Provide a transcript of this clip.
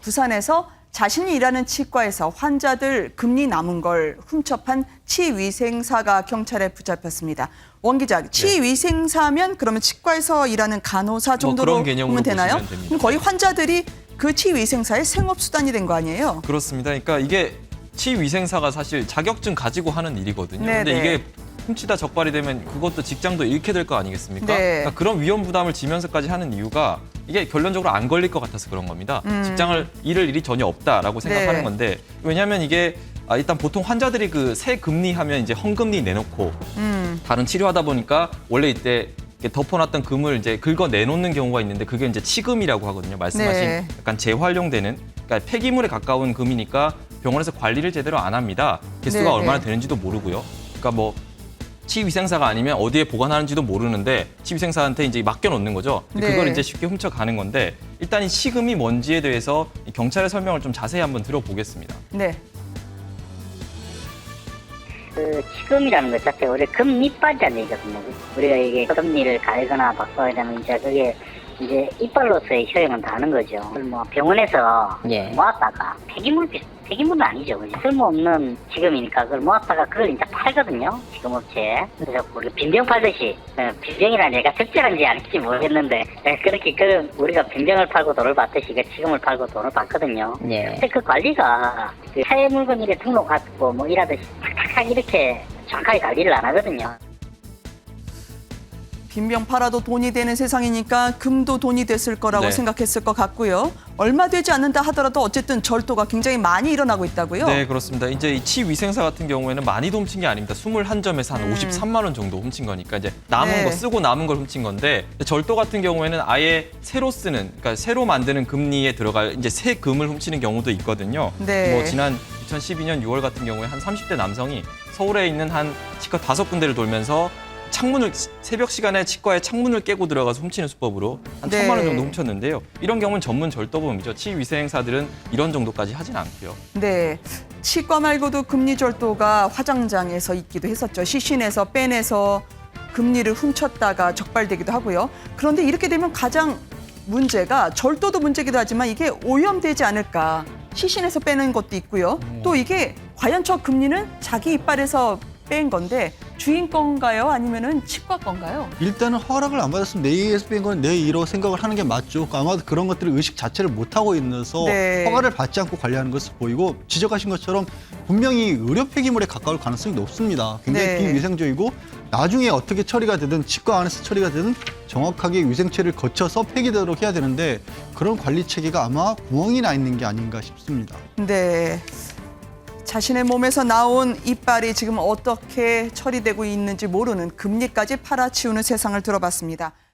부산에서 자신이 일하는 치과에서 환자들 금리 남은 걸 훔쳐판 치위생사가 경찰에 붙잡혔습니다. 원 기자, 치위생사면 그러면 치과에서 일하는 간호사 정도로 그런 개념으로 보면 되나요? 보시면 됩니다. 그럼 거의 환자들이 그 치위생사의 생업수단이 된 거 아니에요? 그렇습니다. 그러니까 이게 치위생사가 사실 자격증 가지고 하는 일이거든요. 네네. 근데 이게 훔치다 적발이 되면 그것도 직장도 잃게 될 거 아니겠습니까? 네. 그러니까 그런 위험 부담을 지면서까지 하는 이유가 이게 결론적으로 안 걸릴 것 같아서 그런 겁니다. 직장을 잃을 일이 전혀 없다라고 생각하는 네. 건데 왜냐하면 이게 일단 보통 환자들이 그 새 금리 하면 이제 헝금리 내놓고 다른 치료하다 보니까 원래 이때 이렇게 덮어놨던 금을 이제 긁어 내놓는 경우가 있는데 그게 이제 치금이라고 하거든요. 말씀하신 네. 약간 재활용되는 그러니까 폐기물에 가까운 금이니까 병원에서 관리를 제대로 안 합니다. 개수가 네, 얼마나 네. 되는지도 모르고요. 그러니까 뭐 치위생사가 아니면 어디에 보관하는지도 모르는데 치위생사한테 이제 맡겨놓는 거죠. 근데 네. 그걸 이제 쉽게 훔쳐가는 건데 일단 이 치금이 뭔지에 대해서 경찰의 설명을 좀 자세히 한번 들어보겠습니다. 네. 그 치금이라는 것 자체가 우리 금이빨이라는 얘기거든요. 우리가 이게 금리를 갈거나 바꿔야 되면 이제 그게 이제 이빨로서의 효용은 다른 거죠. 그걸 뭐 병원에서 모았다가 폐기물은 아니죠. 그죠? 쓸모없는 지금이니까 그걸 모았다가 그걸 이제 팔거든요. 지금업체에. 그래서 우리가 빈병 팔듯이 빈병이라는 얘가 적절한지 아닐지 모르겠는데 그렇게 우리가 빈병을 팔고 돈을 받듯이 그 지금을 팔고 돈을 받거든요. 근데 그 관리가 그 새 물건 이래 등록하고 뭐 이라듯이 탁탁하게 이렇게 정확하게 관리를 안 하거든요. 빈병 팔아도 돈이 되는 세상이니까 금도 돈이 됐을 거라고 네. 생각했을 것 같고요. 얼마 되지 않는다 하더라도 어쨌든 절도가 굉장히 많이 일어나고 있다고요? 네, 그렇습니다. 이제 이 치위생사 같은 경우에는 많이도 훔친 게 아닙니다. 21점에서 한 53만 원 정도 훔친 거니까 이제 남은 네. 거 쓰고 남은 걸 훔친 건데 절도 같은 경우에는 아예 새로 쓰는 그러니까 새로 만드는 금리에 들어갈 이제 새 금을 훔치는 경우도 있거든요. 네. 뭐 지난 2012년 6월 같은 경우에 한 30대 남성이 서울에 있는 한 치과 5군데를 돌면서 창문을 새벽 시간에 치과에 창문을 깨고 들어가서 훔치는 수법으로 한 네. 1,000만 원 정도 훔쳤는데요. 이런 경우는 전문 절도범이죠. 치위생사들은 이런 정도까지 하진 않고요. 네. 치과 말고도 금리 절도가 화장장에서 있기도 했었죠. 시신에서 빼내서 금리를 훔쳤다가 적발되기도 하고요. 그런데 이렇게 되면 가장 문제가 절도도 문제기도 하지만 이게 오염되지 않을까. 시신에서 빼는 것도 있고요. 또 이게 과연 저 금리는 자기 이빨에서 뺀 건데 주인 건가요? 아니면은 치과 건가요? 일단은 허락을 안 받았으면 내 이에서 뺀 건 내 이로 생각을 하는 게 맞죠. 아마도 그런 것들을 의식 자체를 못하고 있어서 네. 허가를 받지 않고 관리하는 것을 보이고 지적하신 것처럼 분명히 의료 폐기물에 가까울 가능성이 높습니다. 굉장히 네. 비위생적이고 나중에 어떻게 처리가 되든 치과 안에서 처리가 되든 정확하게 위생처리를 거쳐서 폐기되도록 해야 되는데 그런 관리 체계가 아마 구멍이 나 있는 게 아닌가 싶습니다. 네. 자신의 몸에서 나온 이빨이 지금 어떻게 처리되고 있는지 모르는 금리까지 팔아치우는 세상을 들어봤습니다.